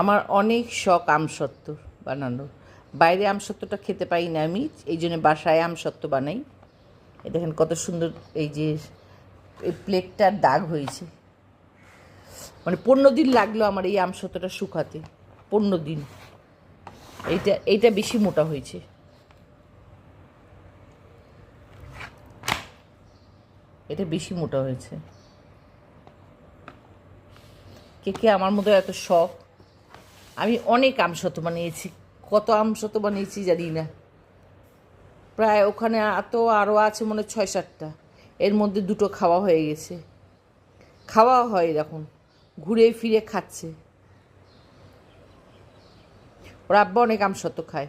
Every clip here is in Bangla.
আমার অনেক শখ আমসত্ত্ব বানানোর। বাইরে আমসত্ত্বটা খেতে পাই না আমি, এই জন্য বাসায় আমসত্ত্ব বানাই। এই দেখেন কত সুন্দর, এই যে এই প্লেটটার দাগ হয়েছে, মানে 15 দিন লাগলো আমার এই আমসত্ত্বটা শুকাতে, 15 দিন। এইটা বেশি মোটা হয়েছে। এটা বেশি মোটা হয়েছে। কে কে আমার মতো এত শখ? আমি অনেক আমসত্ত্ব বানিয়েছি, কত আমসত্ত্ব বানিয়েছি জানি না, প্রায় ওখানে আরও আছে মনে হয় 6-7টা। এর মধ্যে 2টো খাওয়া হয়ে গেছে, খাওয়া হয় এরকম ঘুরে ফিরে খাচ্ছে। ওর আব্বা অনেক আমসত্ত্ব খায়,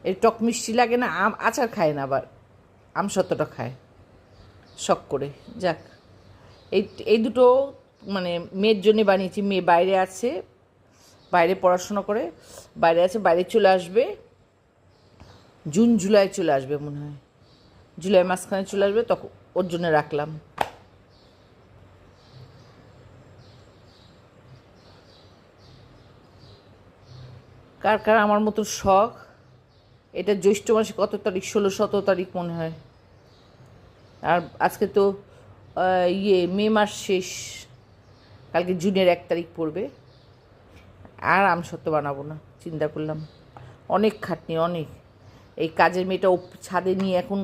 এই টক মিষ্টি লাগে না, আচার খায় না, আবার আমসত্ত্বটা খায় শখ করে। যাক, এই এই দুটো মানে মেয়ের জন্যে বানিয়েছি। মেয়ে বাইরে আছে, বাইরে পড়াশোনা করে, বাইরে আছে, বাইরে চলে আসবে জুন জুলাই চলে আসবে মনে হয়, জুলাই মাঝখানে চলে আসবে, তখন ওর জন্য রাখলাম। কার কার আমার মতো শখ? এটা জ্যৈষ্ঠ মাসে কত তারিখ, 16-17 তারিখ মনে হয়। আর আজকে তো মে মাস শেষ, কালকে জুনের 1 তারিখ পড়বে। আর আমসত্ত্ব বানাবো না চিন্তা করলাম, অনেক খাটনি, অনেক। এই কাজের মেয়েটা ছাদে নিয়ে এখন